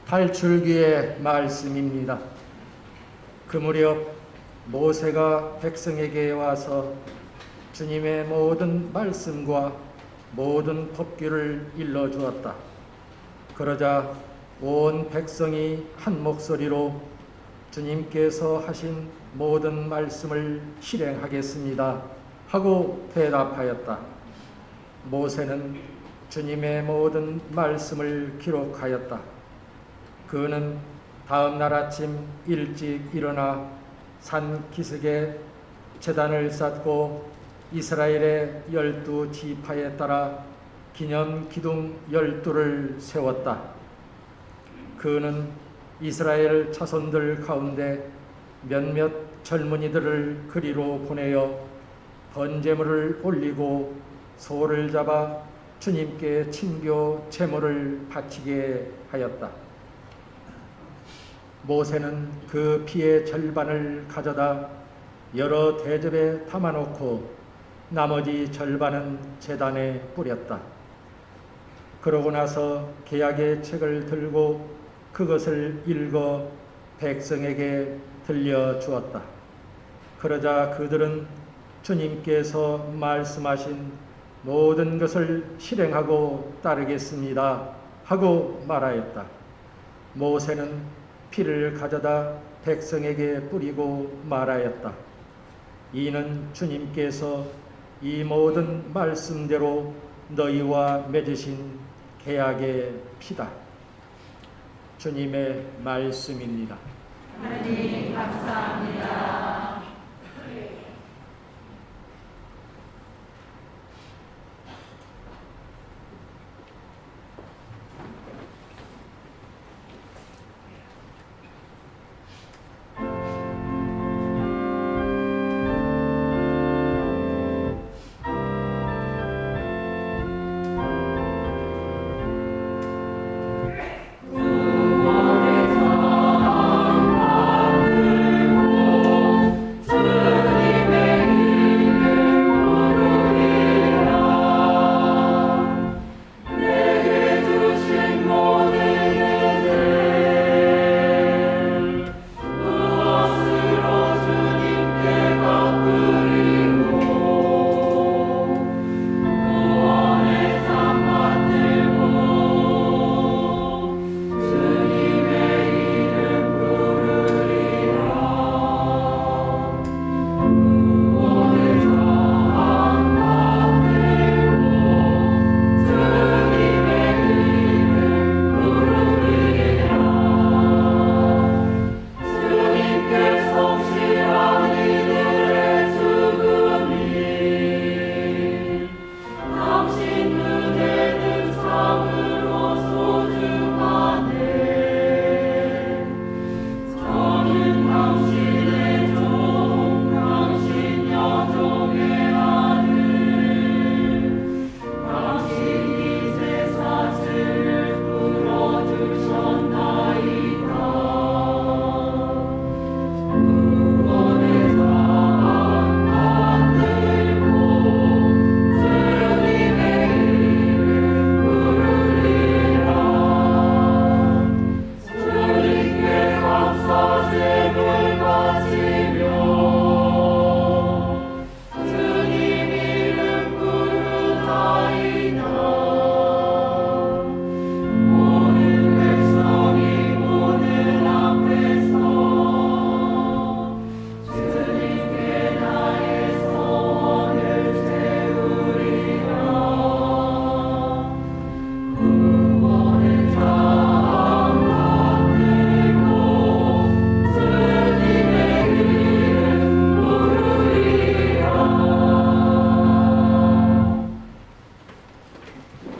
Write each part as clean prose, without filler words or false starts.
탈출기의 말씀입니다. 그 무렵 모세가 백성에게 와서 주님의 모든 말씀과 모든 법규를 일러주었다. 그러자 온 백성이 한 목소리로 주님께서 하신 모든 말씀을 실행하겠습니다 하고 대답하였다. 모세는 주님의 모든 말씀을 기록하였다. 그는 다음 날 아침 일찍 일어나 산 기슭에 제단을 쌓고 이스라엘의 12지파에 따라 기념 기둥 12를 세웠다. 그는 이스라엘 자손들 가운데 몇몇 젊은이들을 그리로 보내어 번제물을 올리고 소를 잡아 주님께 친교 제물을 바치게 하였다. 모세는 그 피의 절반을 가져다 여러 대접에 담아놓고 나머지 절반은 제단에 뿌렸다. 그러고 나서 계약의 책을 들고 그것을 읽어 백성에게 들려주었다. 그러자 그들은 주님께서 말씀하신 모든 것을 실행하고 따르겠습니다 하고 말하였다. 모세는 피를 가져다 백성에게 뿌리고 말하였다. 이는 주님께서 이 모든 말씀대로 너희와 맺으신 계약의 피다. 주님의 말씀입니다. 하나님 감사합니다.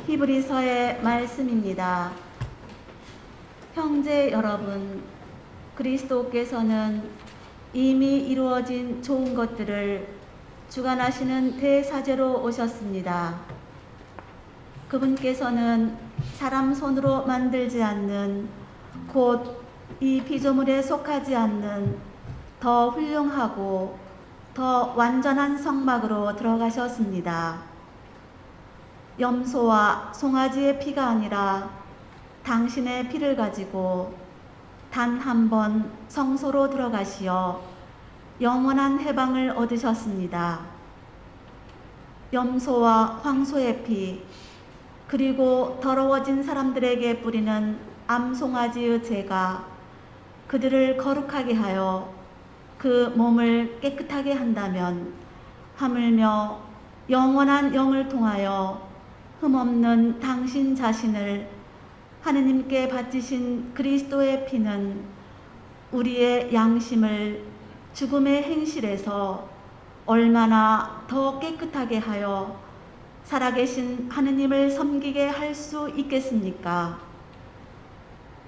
히브리서의 말씀입니다. 형제 여러분, 그리스도께서는 이미 이루어진 좋은 것들을 주관하시는 대사제로 오셨습니다. 그분께서는 사람 손으로 만들지 않는, 곧 이 피조물에 속하지 않는 더 훌륭하고 더 완전한 성막으로 들어가셨습니다. 염소와 송아지의 피가 아니라 당신의 피를 가지고 단 한 번 성소로 들어가시어 영원한 해방을 얻으셨습니다. 염소와 황소의 피, 그리고 더러워진 사람들에게 뿌리는 암송아지의 죄가 그들을 거룩하게 하여 그 몸을 깨끗하게 한다면 하물며 영원한 영을 통하여 흠없는 당신 자신을 하느님께 바치신 그리스도의 피는 우리의 양심을 죽음의 행실에서 얼마나 더 깨끗하게 하여 살아계신 하느님을 섬기게 할 수 있겠습니까?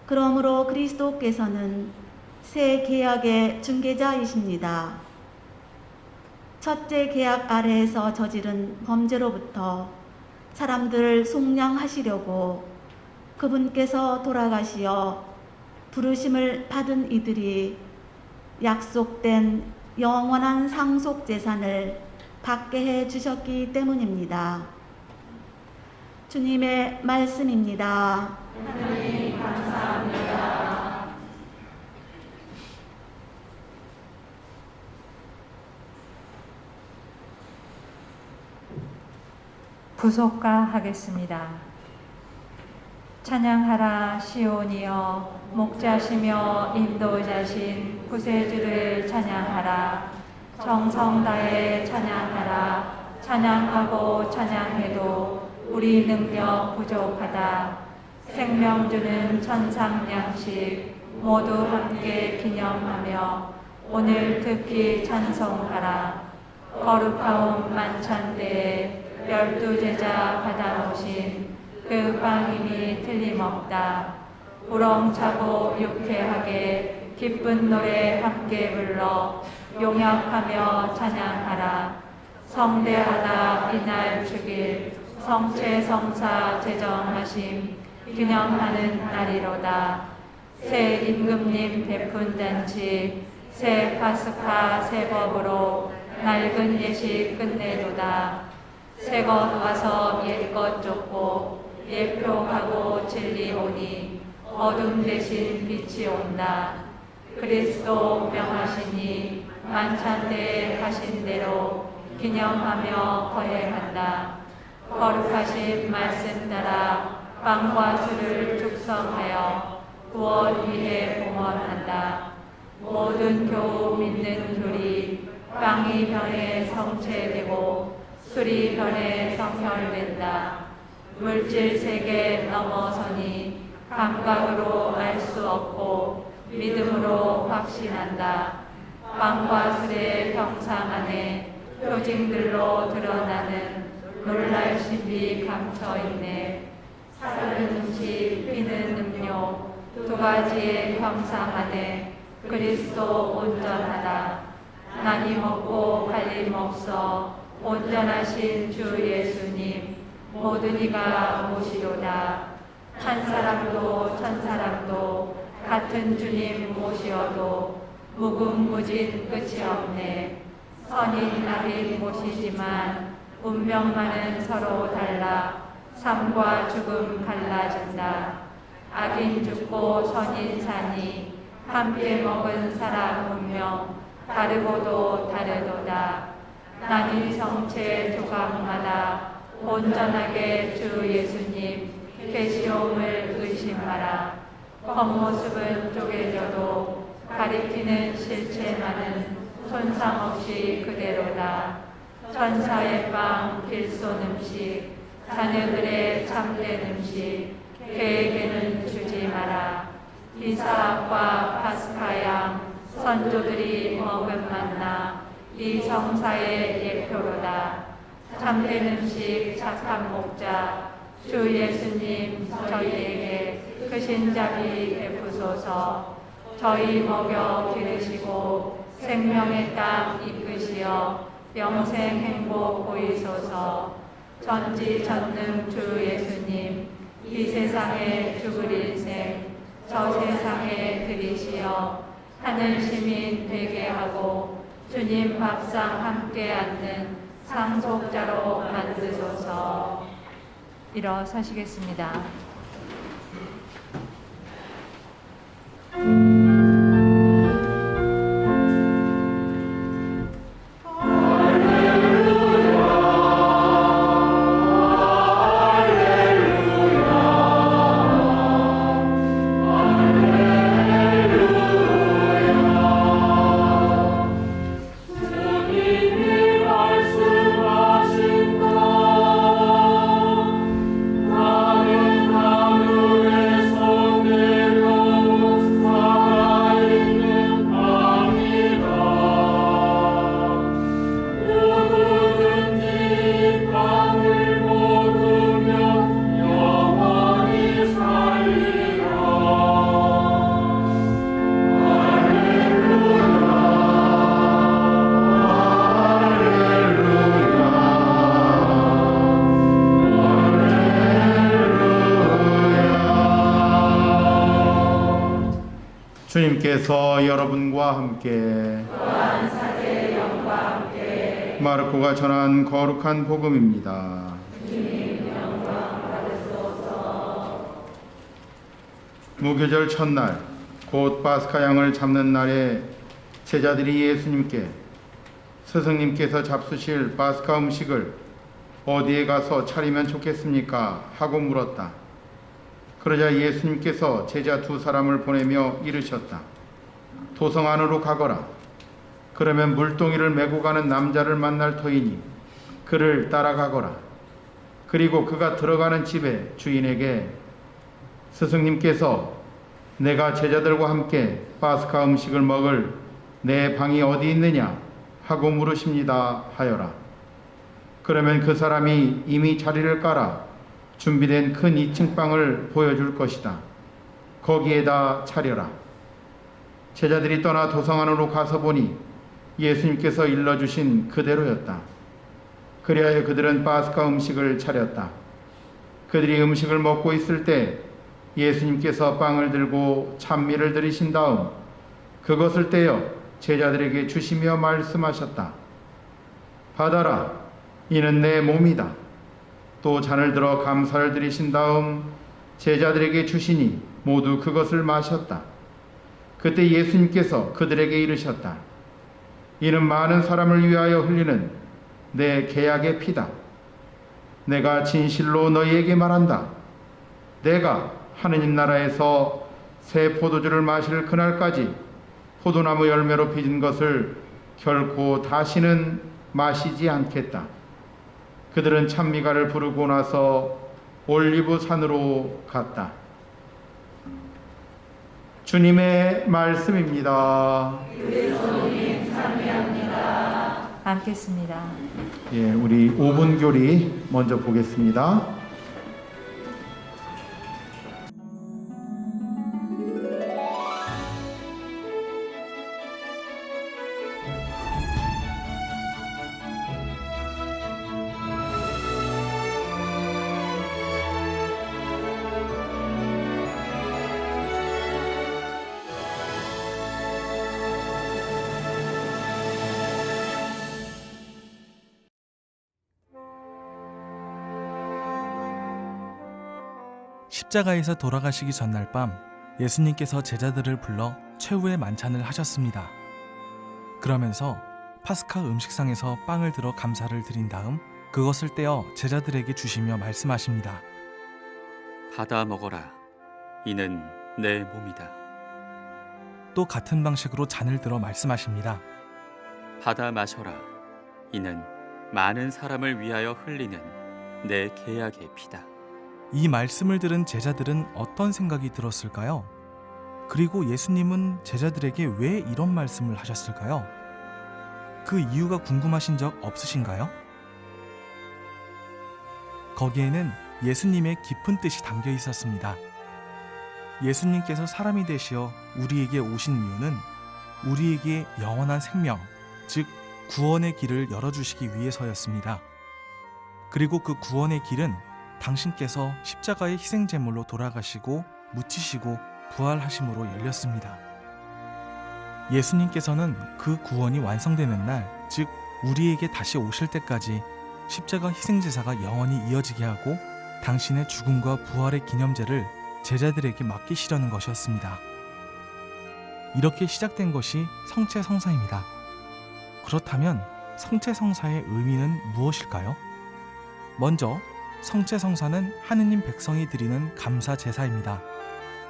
그러므로 그리스도께서는 새 계약의 중개자이십니다. 첫째 계약 아래에서 저지른 범죄로부터 사람들을 속량하시려고 그분께서 돌아가시어 부르심을 받은 이들이 약속된 영원한 상속 재산을 받게 해 주셨기 때문입니다. 주님의 말씀입니다. 하나님 감사합니다. 부속가 하겠습니다. 찬양하라 시온이여, 목자시며 인도자신 구세주를 찬양하라. 정성 다해 찬양하라. 찬양하고 찬양해도 우리 능력 부족하다. 생명 주는 천상 양식 모두 함께 기념하며 오늘 특히 찬송하라. 거룩하온 만찬대에 12제자 받아오신 그 빵임이 틀림없다. 우렁차고 유쾌하게 기쁜 노래 함께 불러 용약하며 찬양하라. 성대하다 이날 주길 성체 성사 제정하심 기념하는 날이로다. 새 임금님 베푼 잔치 새 파스카 새 법으로 낡은 예식 끝내도다. 새것 와서 옛것 쫓고 예표 가고 진리 오니 어둠 대신 빛이 온다. 그리스도 명하시니 만찬대에 하신 대로 기념하며 거행한다. 거룩하신 말씀 따라 빵과 술을 축성하여 구원 위해 봉헌한다. 모든 교우 믿는 둘이 빵이 변해 성체되고 술이 변해 성혈된다. 물질 세계 넘어서니 감각으로 알 수 없고 믿음으로 확신한다. 빵과 술의 형상 안에 표징들로 드러나는 놀랄 신비 감춰있네. 사는 음식, 피는 음료, 두 가지의 형상 안에 그리스도 온전하다. 나뉘 먹고 갈림 없어 온전하신 주 예수님 모든 이가 모시로다. 한 사람도 천 사람도 같은 주님 모시어도 무궁무진 끝이 없네. 선인 악인 모시지만 운명만은 서로 달라 삶과 죽음 갈라진다. 악인 죽고 선인 사니 함께 먹은 사람 운명 다르고도 다르도다. 나는 성체 조각마다 온전하게 주 예수님 계시옴을 의심하라. 겉모습은 쪼개져도 가리키는 실체만은 손상 없이 그대로다. 천사의 빵 길손 음식 자녀들의 참된 음식 그에게는 주지 마라. 이삭과 파스카양 선조들이 먹은 만나 이 성사의 예표로다. 참된 음식 착한 목자 주 예수님 저희에게 크신 자비 베푸소서. 저희 먹여 기르시고 생명의 땅 이끄시어 영생 행복 보이소서. 전지전능 주 예수님 이 세상에 죽을 인생 저 세상에 들이시어 하늘 시민 되게 하고 주님 밥상 함께 앉는 상속자로 만드소서. 일어서시겠습니다. 주님께서 여러분과 함께 마르코가 전한 거룩한 복음입니다. 무교절 첫날 곧 파스카 양을 잡는 날에 제자들이 예수님께 스승님께서 잡수실 파스카 음식을 어디에 가서 차리면 좋겠습니까? 하고 물었다. 그러자 예수님께서 제자 두 사람을 보내며 이르셨다. 도성 안으로 가거라. 그러면 물동이를 메고 가는 남자를 만날 터이니 그를 따라가거라. 그리고 그가 들어가는 집에 주인에게 스승님께서 내가 제자들과 함께 파스카 음식을 먹을 내 방이 어디 있느냐 하고 물으십니다 하여라. 그러면 그 사람이 이미 자리를 깔아 준비된 큰 2층 방을 보여줄 것이다. 거기에다 차려라. 제자들이 떠나 도성 안으로 가서 보니 예수님께서 일러주신 그대로였다. 그리하여 그들은 파스카 음식을 차렸다. 그들이 음식을 먹고 있을 때 예수님께서 빵을 들고 찬미를 드리신 다음 그것을 떼어 제자들에게 주시며 말씀하셨다. 받아라. 이는 내 몸이다. 또 잔을 들어 감사를 드리신 다음 제자들에게 주시니 모두 그것을 마셨다. 그때 예수님께서 그들에게 이르셨다. 이는 많은 사람을 위하여 흘리는 내 계약의 피다. 내가 진실로 너희에게 말한다. 내가 하느님 나라에서 새 포도주를 마실 그날까지 포도나무 열매로 빚은 것을 결코 다시는 마시지 않겠다. 그들은 찬미가를 부르고 나서 올리브 산으로 갔다. 주님의 말씀입니다. 앉겠습니다. 예, 우리 5분 교리 먼저 보겠습니다. 십자가에서 돌아가시기 전날 밤 예수님께서 제자들을 불러 최후의 만찬을 하셨습니다. 그러면서 파스카 음식상에서 빵을 들어 감사를 드린 다음 그것을 떼어 제자들에게 주시며 말씀하십니다. 받아 먹어라. 이는 내 몸이다. 또 같은 방식으로 잔을 들어 말씀하십니다. 받아 마셔라. 이는 많은 사람을 위하여 흘리는 내 계약의 피다. 이 말씀을 들은 제자들은 어떤 생각이 들었을까요? 그리고 예수님은 제자들에게 왜 이런 말씀을 하셨을까요? 그 이유가 궁금하신 적 없으신가요? 거기에는 예수님의 깊은 뜻이 담겨 있었습니다. 예수님께서 사람이 되시어 우리에게 오신 이유는 우리에게 영원한 생명, 즉 구원의 길을 열어주시기 위해서였습니다. 그리고 그 구원의 길은 당신께서 십자가의 희생제물로 돌아가시고 묻히시고 부활하심으로 열렸습니다. 예수님께서는 그 구원이 완성되는 날, 즉 우리에게 다시 오실 때까지 십자가 희생제사가 영원히 이어지게 하고 당신의 죽음과 부활의 기념제를 제자들에게 맡기시려는 것이었습니다. 이렇게 시작된 것이 성체성사입니다. 그렇다면 성체성사의 의미는 무엇일까요? 먼저 성체성사는 하느님 백성이 드리는 감사 제사입니다.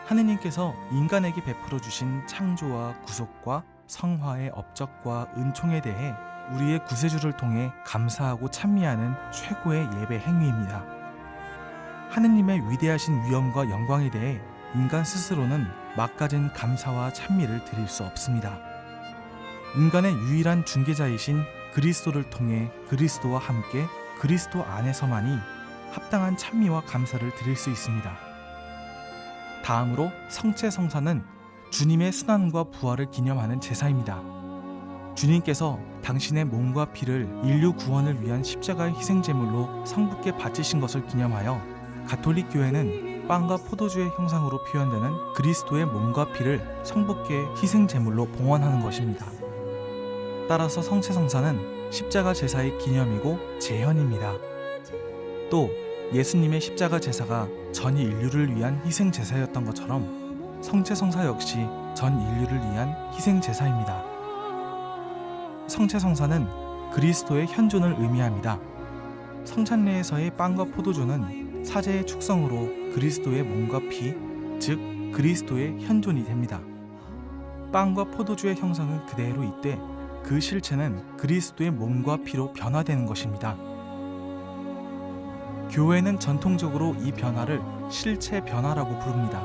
하느님께서 인간에게 베풀어 주신 창조와 구속과 성화의 업적과 은총에 대해 우리의 구세주를 통해 감사하고 찬미하는 최고의 예배 행위입니다. 하느님의 위대하신 위엄과 영광에 대해 인간 스스로는 막가진 감사와 찬미를 드릴 수 없습니다. 인간의 유일한 중개자이신 그리스도를 통해 그리스도와 함께 그리스도 안에서만이 합당한 찬미와 감사를 드릴 수 있습니다. 다음으로 성체성사는 주님의 순환과 부활을 기념하는 제사입니다. 주님께서 당신의 몸과 피를 인류 구원을 위한 십자가의 희생제물로 성부께 바치신 것을 기념하여 가톨릭 교회는 빵과 포도주의 형상으로 표현되는 그리스도의 몸과 피를 성부께 희생 제물로 봉헌하는 것입니다. 따라서 성체성사는 십자가 제사의 기념이고 재현입니다. 또 예수님의 십자가 제사가 전 인류를 위한 희생 제사였던 것처럼 성체성사 역시 전 인류를 위한 희생 제사입니다. 성체성사는 그리스도의 현존을 의미합니다. 성찬례에서의 빵과 포도주는 사제의 축성으로 그리스도의 몸과 피, 즉 그리스도의 현존이 됩니다. 빵과 포도주의 형상은 그대로 있되 그 실체는 그리스도의 몸과 피로 변화되는 것입니다. 교회는 전통적으로 이 변화를 실체 변화라고 부릅니다.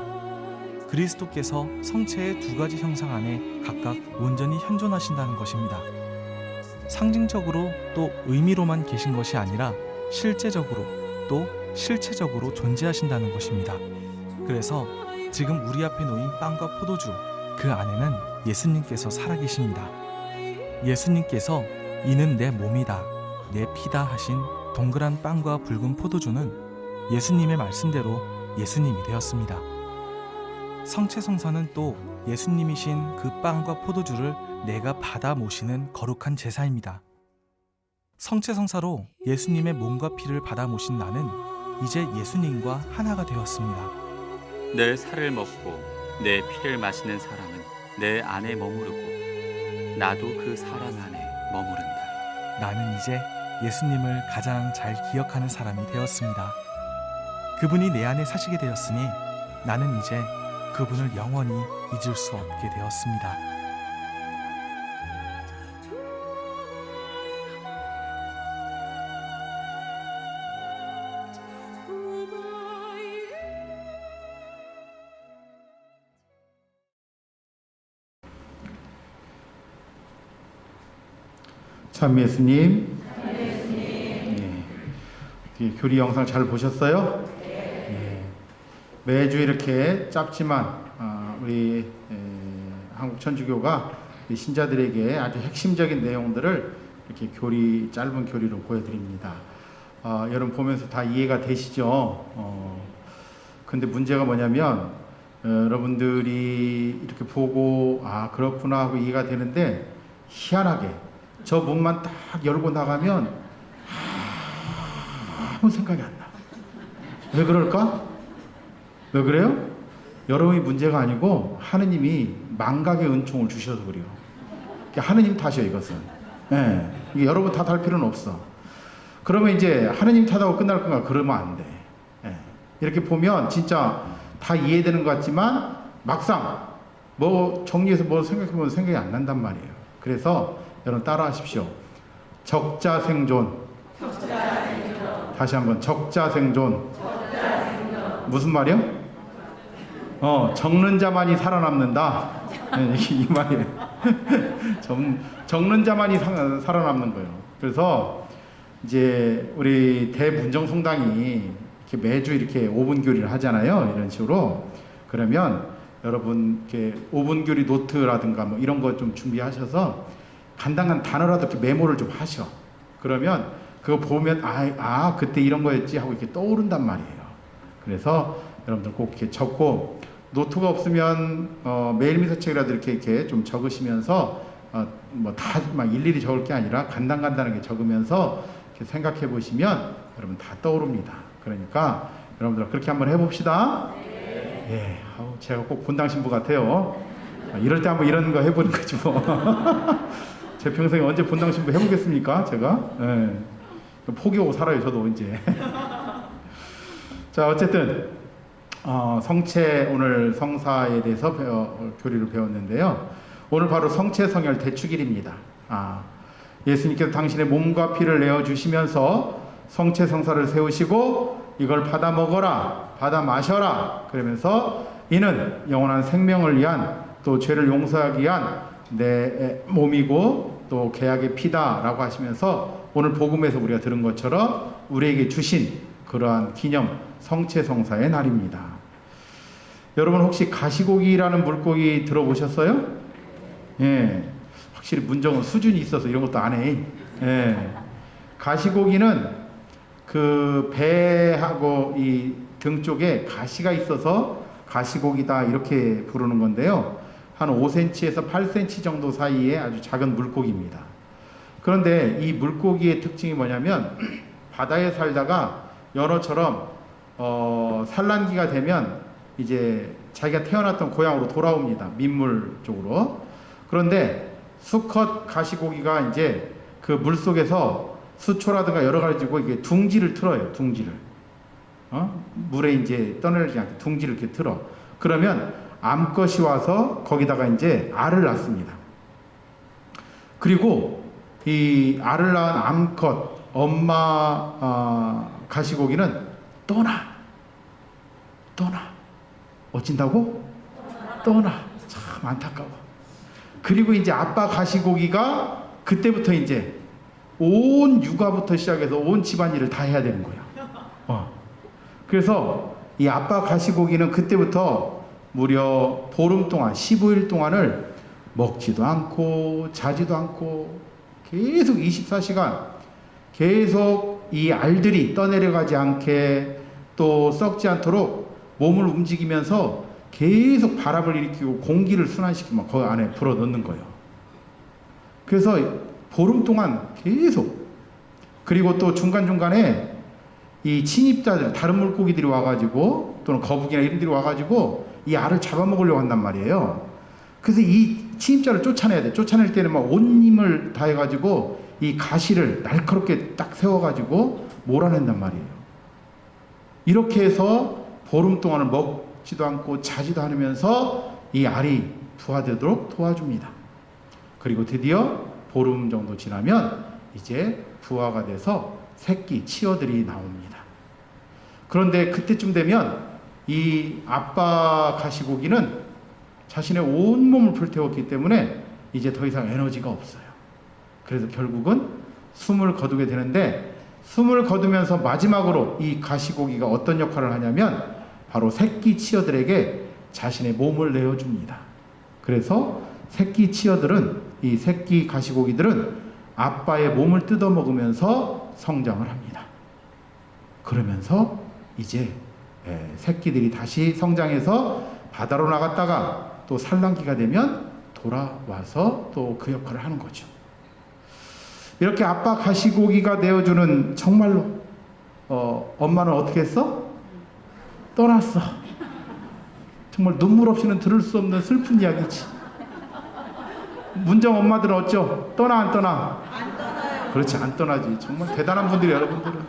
그리스도께서 성체의 두 가지 형상 안에 각각 온전히 현존하신다는 것입니다. 상징적으로 또 의미로만 계신 것이 아니라 실제적으로 또 실체적으로 존재하신다는 것입니다. 그래서 지금 우리 앞에 놓인 빵과 포도주, 그 안에는 예수님께서 살아계십니다. 예수님께서 이는 내 몸이다, 내 피다 하신 동그란 빵과 붉은 포도주는 예수님의 말씀대로 예수님이 되었습니다. 성체성사는 또 예수님이신 그 빵과 포도주를 내가 받아 모시는 거룩한 제사입니다. 성체성사로 예수님의 몸과 피를 받아 모신 나는 이제 예수님과 하나가 되었습니다. 내 살을 먹고 내 피를 마시는 사람은 내 안에 머무르고 나도 그 사랑 안에 머무른다. 나는 이제 예수님을 가장 잘 기억하는 사람이 되었습니다. 그분이 내 안에 사시게 되었으니 나는 이제 그분을 영원히 잊을 수 없게 되었습니다. 참 예수님. 네. 교리 영상 잘 보셨어요? 네. 매주 이렇게 짧지만 우리 한국 천주교가 신자들에게 아주 핵심적인 내용들을 이렇게 짧은 교리로 보여드립니다. 여러분 보면서 다 이해가 되시죠? 근데 문제가 뭐냐면 여러분들이 이렇게 보고 그렇구나 하고 이해가 되는데 희한하게 저 문만 딱 열고 나가면 아무 생각이 안 나. 왜 그럴까? 왜 그래요? 여러분이 문제가 아니고 하느님이 망각의 은총을 주셔서 그래요. 하느님 탓이에요, 이것은. 네. 이게 여러분 탓할 필요는 없어. 그러면 이제 하느님 탓하고 끝날 건가? 그러면 안 돼. 네. 이렇게 보면 진짜 다 이해되는 것 같지만 막상 뭐 정리해서 뭐 생각해보면 생각이 안 난단 말이에요. 그래서 여러분 따라 하십시오. 적자생존. 다시 한번 적자생존. 무슨 말이요? 적는 자만이 살아남는다. 네, 이 말이에요. 적는 자만이 살아남는 거예요. 그래서 이제 우리 대문정 성당이 이렇게 매주 이렇게 5분 교리를 하잖아요. 이런 식으로. 그러면 여러분 이렇게 5분 교리 노트라든가 뭐 이런 거 좀 준비하셔서 간단한 단어라도 이렇게 메모를 좀 하셔. 그러면 그거 보면 그때 이런 거였지 하고 이렇게 떠오른단 말이에요. 그래서 여러분들 꼭 이렇게 적고 노트가 없으면 메일 미서책이라도 이렇게 좀 적으시면서 뭐 다 막 일일이 적을 게 아니라 간단하게 적으면서 이렇게 생각해 보시면 여러분 다 떠오릅니다. 그러니까 여러분들 그렇게 한번 해봅시다. 예, 제가 꼭 본당 신부 같아요. 이럴 때 한번 이런 거 해보는 거지 뭐. 제 평생에 언제 본당 신부 해보겠습니까? 제가 예. 포기하고 살아요. 저도 이제. 자, 어쨌든 성체 오늘 성사에 대해서 교리를 배웠는데요. 오늘 바로 성체성혈 대축일입니다. 예수님께서 당신의 몸과 피를 내어 주시면서 성체성사를 세우시고 이걸 받아 먹어라, 받아 마셔라. 그러면서 이는 영원한 생명을 위한 또 죄를 용서하기 위한 내 몸이고 또 계약의 피다라고 하시면서 오늘 복음에서 우리가 들은 것처럼 우리에게 주신 그러한 기념 성체성사의 날입니다. 여러분 혹시 가시고기라는 물고기 들어보셨어요? 예, 확실히 문정은 수준이 있어서 이런 것도 안 해. 예, 가시고기는 그 배하고 이 등 쪽에 가시가 있어서 가시고기다 이렇게 부르는 건데요. 한 5cm에서 8cm 정도 사이에 아주 작은 물고기입니다. 그런데 이 물고기의 특징이 뭐냐면 바다에 살다가 연어처럼 산란기가 되면 이제 자기가 태어났던 고향으로 돌아옵니다. 민물 쪽으로. 그런데 수컷 가시고기가 이제 그 물 속에서 수초라든가 여러 가지고 이게 둥지를 틀어요. 둥지를. 물에 이제 떠내리지 않게 둥지를 이렇게 틀어. 그러면 암컷이 와서 거기다가 이제 알을 낳습니다. 그리고 이 알을 낳은 암컷 엄마 가시고기는 떠나. 어찐다고? 떠나. 참 안타까워. 그리고 이제 아빠 가시고기가 그때부터 이제 온 육아부터 시작해서 온 집안일을 다 해야 되는 거야. 그래서 이 아빠 가시고기는 그때부터 무려 보름 동안 15일 동안을 먹지도 않고 자지도 않고 계속 24시간 계속 이 알들이 떠내려가지 않게 또 썩지 않도록 몸을 움직이면서 계속 바람을 일으키고 공기를 순환시키면 그 안에 불어 넣는 거예요. 그래서 보름 동안 계속. 그리고 또 중간중간에 이 침입자들, 다른 물고기들이 와가지고 또는 거북이나 이런 들이 와가지고 이 알을 잡아먹으려고 한단 말이에요. 그래서 이 침입자를 쫓아내야 돼. 쫓아낼 때는 막 온 힘을 다해가지고 이 가시를 날카롭게 딱 세워가지고 몰아낸단 말이에요. 이렇게 해서 보름 동안을 먹지도 않고 자지도 않으면서 이 알이 부화되도록 도와줍니다. 그리고 드디어 보름 정도 지나면 이제 부화가 돼서 새끼 치어들이 나옵니다. 그런데 그때쯤 되면 이 아빠 가시고기는 자신의 온몸을 불태웠기 때문에 이제 더 이상 에너지가 없어요. 그래서 결국은 숨을 거두게 되는데, 숨을 거두면서 마지막으로 이 가시고기가 어떤 역할을 하냐면 바로 새끼 치어들에게 자신의 몸을 내어줍니다. 그래서 새끼 치어들은, 이 새끼 가시고기들은 아빠의 몸을 뜯어먹으면서 성장을 합니다. 그러면서 이제 새끼들이 다시 성장해서 바다로 나갔다가 또 산란기가 되면 돌아와서 또 그 역할을 하는 거죠. 이렇게 아빠 가시고기가 내어주는, 정말로 엄마는 어떻게 했어? 떠났어. 정말 눈물 없이는 들을 수 없는 슬픈 이야기지. 문정 엄마들은 어쩌? 떠나 안 떠나? 안 떠나요. 그렇지, 안 떠나지. 정말 대단한 분들이, 여러분들은.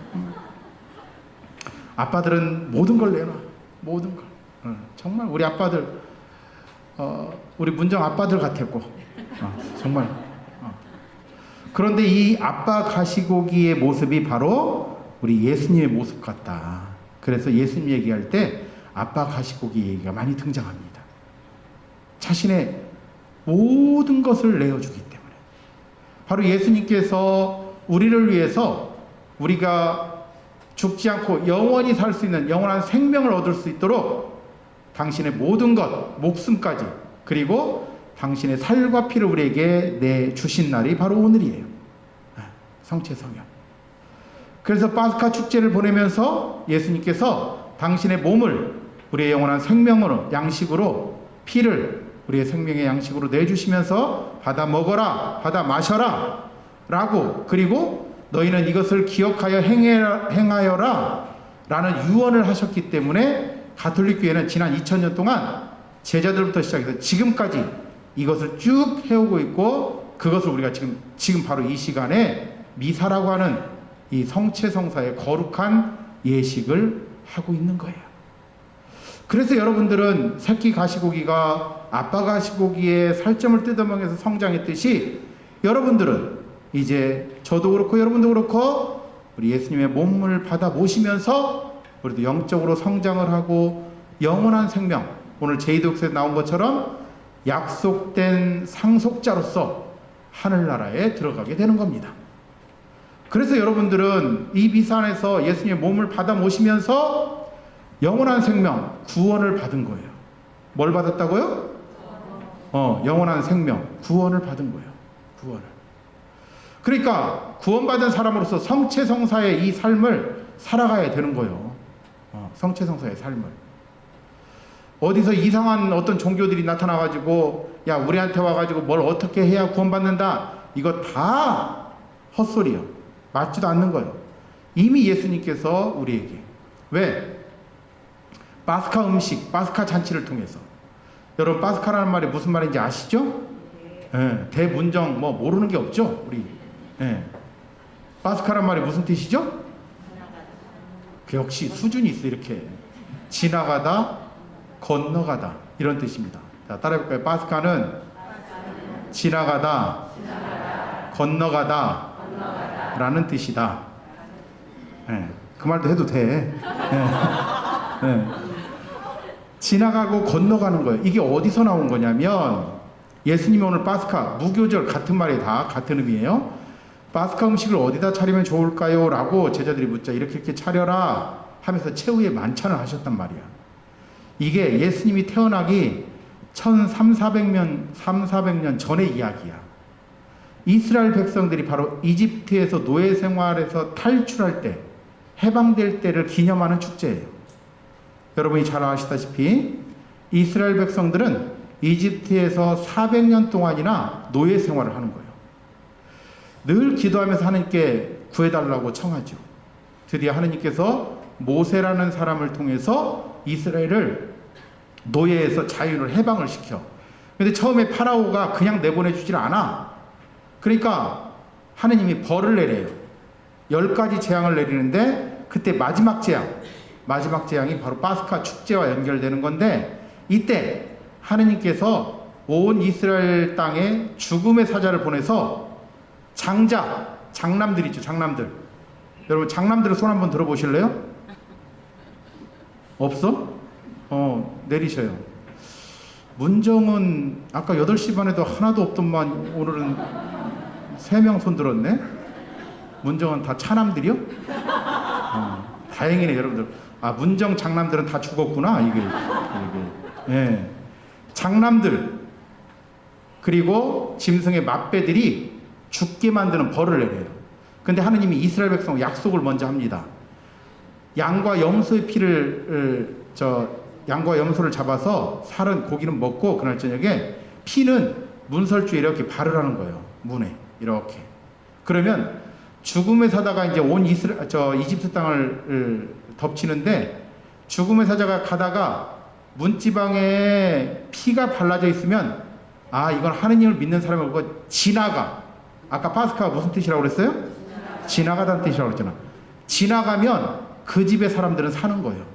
아빠들은 모든 걸 내놔. 모든 걸. 정말 우리 아빠들, 우리 문정 아빠들 같았고, 정말. 그런데 이 아빠 가시고기의 모습이 바로 우리 예수님의 모습 같다. 그래서 예수님 얘기할 때 아빠 가시고기 얘기가 많이 등장합니다. 자신의 모든 것을 내어주기 때문에. 바로 예수님께서 우리를 위해서 우리가 죽지 않고 영원히 살 수 있는 영원한 생명을 얻을 수 있도록 당신의 모든 것, 목숨까지, 그리고 당신의 살과 피를 우리에게 내주신 날이 바로 오늘이에요. 성체성령. 그래서 파스카 축제를 보내면서 예수님께서 당신의 몸을 우리의 영원한 생명으로, 양식으로, 피를 우리의 생명의 양식으로 내주시면서 받아 먹어라, 받아 마셔라 라고, 그리고 너희는 이것을 기억하여 행하여라 라는 유언을 하셨기 때문에 가톨릭 교회는 지난 2000년 동안 제자들부터 시작해서 지금까지 이것을 쭉 해오고 있고, 그것을 우리가 지금 바로 이 시간에 미사라고 하는 이 성체성사의 거룩한 예식을 하고 있는 거예요. 그래서 여러분들은 새끼 가시고기가 아빠 가시고기의 살점을 뜯어먹여서 성장했듯이, 여러분들은 이제 저도 그렇고 여러분도 그렇고 우리 예수님의 몸을 받아 모시면서 우리도 영적으로 성장을 하고 영원한 생명, 오늘 제2독서에 나온 것처럼 약속된 상속자로서 하늘나라에 들어가게 되는 겁니다. 그래서 여러분들은 이 미사 안에서 예수님의 몸을 받아 모시면서 영원한 생명, 구원을 받은 거예요. 뭘 받았다고요? 영원한 생명, 구원을 받은 거예요. 구원을. 그러니까 구원받은 사람으로서 성체성사의 이 삶을 살아가야 되는 거예요. 성체성사의 삶을. 어디서 이상한 어떤 종교들이 나타나가지고 야 우리한테 와가지고 뭘 어떻게 해야 구원받는다, 이거 다 헛소리요. 맞지도 않는 거예요. 이미 예수님께서 우리에게 왜? 파스카 음식, 파스카 잔치를 통해서. 여러분 파스카라는 말이 무슨 말인지 아시죠? 예, 대문정 뭐 모르는 게 없죠 우리. 예. 파스카란 말이 무슨 뜻이죠? 그 역시 수준이 있어. 이렇게 지나가다, 건너가다 이런 뜻입니다. 자, 따라해볼까요? 파스카는 지나가다, 건너가다 라는 뜻이다. 예, 그 말도 해도 돼. 예. 예. 지나가고 건너가는 거예요. 이게 어디서 나온 거냐면 예수님이 오늘 파스카, 무교절 같은 말이 다 같은 의미예요. 파스카 음식을 어디다 차리면 좋을까요? 라고 제자들이 묻자 이렇게 차려라 하면서 최후의 만찬을 하셨단 말이야. 이게 예수님이 태어나기 1300~400년 전의 이야기야. 이스라엘 백성들이 바로 이집트에서 노예 생활에서 탈출할 때, 해방될 때를 기념하는 축제예요. 여러분이 잘 아시다시피 이스라엘 백성들은 이집트에서 400년 동안이나 노예 생활을 하는 거예요. 늘 기도하면서 하나님께 구해달라고 청하죠. 드디어 하나님께서 모세라는 사람을 통해서 이스라엘을 노예에서 자유를 해방을 시켜. 근데 처음에 파라오가 그냥 내보내주질 않아. 그러니까 하나님이 벌을 내려요. 10가지 재앙을 내리는데 그때 마지막 재앙이 바로 파스카 축제와 연결되는 건데, 이때 하나님께서 온 이스라엘 땅에 죽음의 사자를 보내서 장남들 있죠, 장남들. 여러분 장남들은 손 한번 들어보실래요? 없어? 내리셔요. 문정은 아까 8시 반에도 하나도 없던만 오늘은 3명 손 들었네. 문정은 다 차남들이요? 다행이네 여러분들. 문정 장남들은 다 죽었구나. 이게. 예. 장남들 그리고 짐승의 맏배들이 죽게 만드는 벌을 내려요. 근데 하느님이 이스라엘 백성 약속을 먼저 합니다. 양과 염소의 피를 양과 염소를 잡아서 살은 고기는 먹고 그날 저녁에 피는 문설주에 이렇게 바르라는 거예요. 문에 이렇게. 그러면 죽음의 사자가 이제 온 이집트 땅을 덮치는데, 죽음의 사자가 가다가 문지방에 피가 발라져 있으면 이건 하느님을 믿는 사람이 그거 지나가. 아까 파스카가 무슨 뜻이라고 그랬어요? 지나가다는 뜻이라고 그랬잖아. 지나가면 그 집의 사람들은 사는 거예요.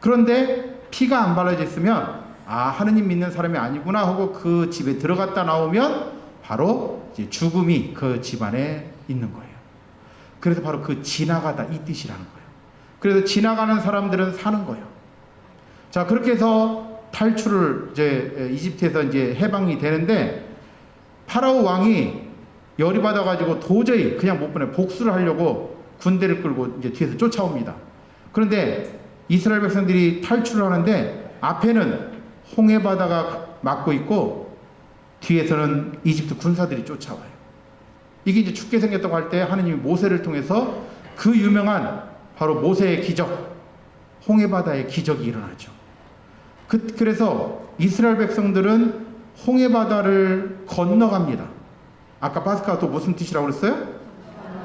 그런데 피가 안 발라져 있으면 하느님 믿는 사람이 아니구나 하고 그 집에 들어갔다 나오면 바로 이제 죽음이 그 집안에 있는 거예요. 그래서 바로 그 지나가다 이 뜻이라는 거예요. 그래서 지나가는 사람들은 사는 거예요. 자, 그렇게 해서 탈출을 이제 이집트에서 이제 해방이 되는데, 파라오 왕이 열이 받아가지고 도저히 그냥 못 보내 복수를 하려고 군대를 끌고 이제 뒤에서 쫓아옵니다. 그런데 이스라엘 백성들이 탈출을 하는데 앞에는 홍해 바다가 막고 있고 뒤에서는 이집트 군사들이 쫓아와요. 이게 이제 죽게 생겼다고 할 때 하느님이 모세를 통해서 그 유명한 바로 모세의 기적, 홍해 바다의 기적이 일어나죠. 그래서 이스라엘 백성들은 홍해 바다를 건너갑니다. 아까 파스카가 또 무슨 뜻이라고 그랬어요?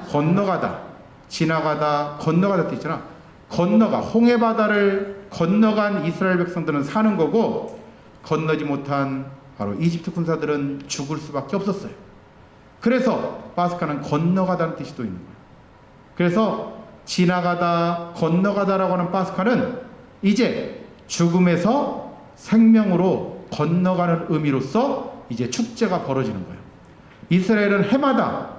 건너가다, 지나가다, 건너가다 뜻이잖아. 홍해 바다를 건너간 이스라엘 백성들은 사는 거고, 건너지 못한 바로 이집트 군사들은 죽을 수밖에 없었어요. 그래서 파스카는 건너가다는 뜻이 또 있는 거예요. 그래서 지나가다, 건너가다라고 하는 파스카는 이제 죽음에서 생명으로 건너가는 의미로서 이제 축제가 벌어지는 거예요. 이스라엘은 해마다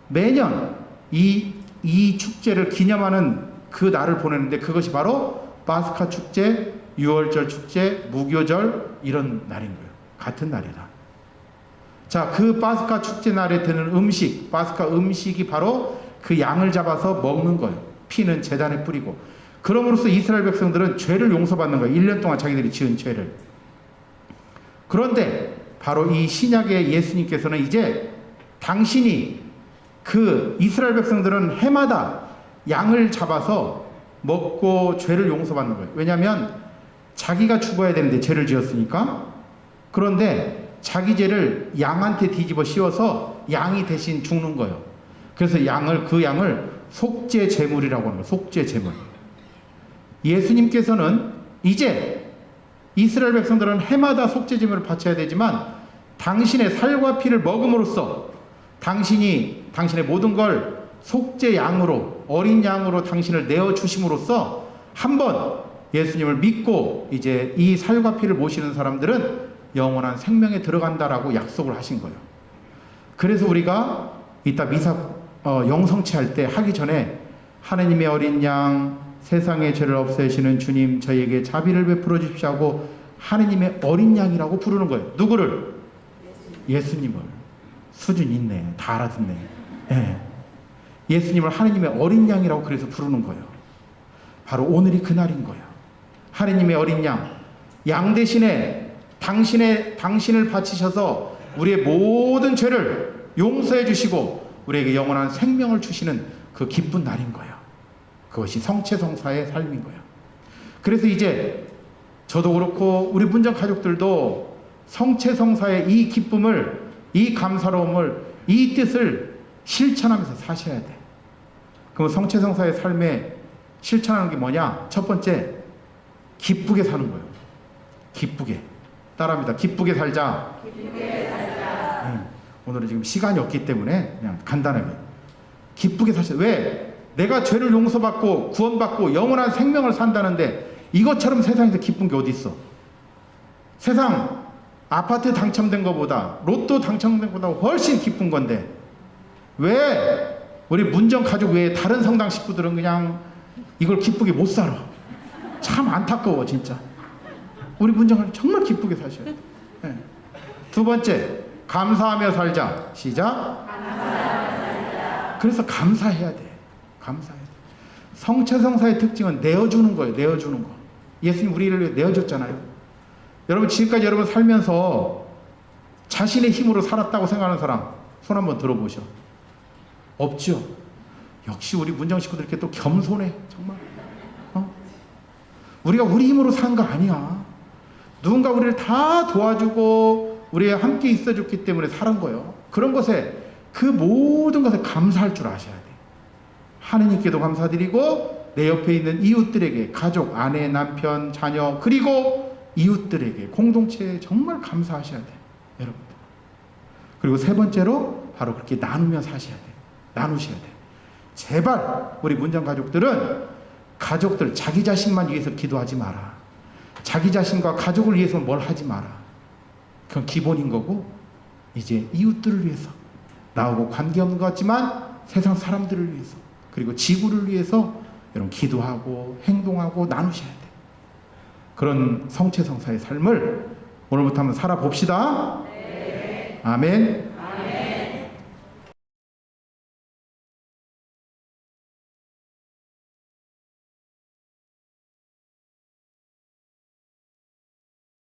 매년 이 축제를 기념하는 그 날을 보내는데, 그것이 바로 파스카 축제, 유월절 축제, 무교절 이런 날인 거예요. 같은 날이다. 자, 그 파스카 축제 날에 드는 음식, 파스카 음식이 바로 그 양을 잡아서 먹는 거예요. 피는 제단에 뿌리고. 그럼으로써 이스라엘 백성들은 죄를 용서받는 거예요. 1년 동안 자기들이 지은 죄를. 그런데 바로 이 신약의 예수님께서는 이제 당신이 그 이스라엘 백성들은 해마다 양을 잡아서 먹고 죄를 용서받는 거예요. 왜냐하면 자기가 죽어야 되는데 죄를 지었으니까. 그런데 자기 죄를 양한테 뒤집어 씌워서 양이 대신 죽는 거예요. 그래서 그 양을 속죄 제물이라고 하는 거예요. 속죄 제물. 예수님께서는 이제 이스라엘 백성들은 해마다 속죄 제물을 바쳐야 되지만 당신의 살과 피를 먹음으로써 당신의 모든 걸 속죄 양으로, 어린 양으로 당신을 내어 주심으로써 한번 예수님을 믿고 이제 이 살과 피를 모시는 사람들은 영원한 생명에 들어간다라고 약속을 하신 거예요. 그래서 우리가 이따 미사 영성치 할 때 하기 전에 하느님의 어린 양, 세상의 죄를 없애시는 주님, 저희에게 자비를 베풀어 주십시오 하고 하느님의 어린 양이라고 부르는 거예요. 누구를? 예수님을. 수준 있네. 다 알아듣네. 예. 예수님을 하느님의 어린 양이라고 그래서 부르는 거예요. 바로 오늘이 그날인 거예요. 하느님의 어린 양, 양 대신에 당신을 바치셔서 우리의 모든 죄를 용서해 주시고 우리에게 영원한 생명을 주시는 그 기쁜 날인 거예요. 그것이 성체성사의 삶인 거예요. 그래서 이제 저도 그렇고 우리 문정 가족들도 성체성사의 이 기쁨을, 이 감사로움을, 이 뜻을 실천하면서 사셔야 돼. 그럼 성체성사의 삶에 실천하는 게 뭐냐? 첫 번째, 기쁘게 사는 거예요. 기쁘게. 따라합니다. 기쁘게 살자. 기쁘게 살자. 오늘은 지금 시간이 없기 때문에 그냥 간단하게. 기쁘게 사셔. 왜? 내가 죄를 용서받고 구원받고 영원한 생명을 산다는데 이것처럼 세상에서 기쁜 게 어디 있어? 세상 아파트 당첨된 것보다, 로또 당첨된 것보다 훨씬 기쁜 건데 왜 우리 문정 가족 외에 다른 성당 식구들은 그냥 이걸 기쁘게 못 살아? 참 안타까워 진짜. 우리 문정 가족 정말 기쁘게 사셔야 돼. 네. 두 번째, 감사하며 살자. 시작. 감사하며 살자. 그래서 감사해야 돼. 감사해야 돼. 성체성사의 특징은 내어주는 거예요. 내어주는 거. 예수님 우리를 위해 내어줬잖아요. 여러분 지금까지 여러분 살면서 자신의 힘으로 살았다고 생각하는 사람 손 한번 들어보셔. 없죠? 역시 우리 문정 식구들 이렇게 또 겸손해. 정말. 우리가 우리 힘으로 산 거 아니야. 누군가 우리를 다 도와주고 우리와 함께 있어줬기 때문에 살은 거예요. 그런 것에 그 모든 것에 감사할 줄 아셔야 돼. 하느님께도 감사드리고 내 옆에 있는 이웃들에게, 가족, 아내, 남편, 자녀, 그리고 이웃들에게, 공동체에 정말 감사하셔야 돼. 여러분들. 그리고 세 번째로 바로 그렇게 나누며 사셔야 돼. 나누셔야 돼. 제발 우리 문정 가족들 자기 자신만 위해서 기도하지 마라. 자기 자신과 가족을 위해서 뭘 하지 마라. 그건 기본인 거고 이제 이웃들을 위해서, 나하고 관계없는 것 같지만 세상 사람들을 위해서, 그리고 지구를 위해서 여러분 기도하고 행동하고 나누셔야 돼. 그런 성체성사의 삶을 오늘부터 한번 살아봅시다. 네. 아멘.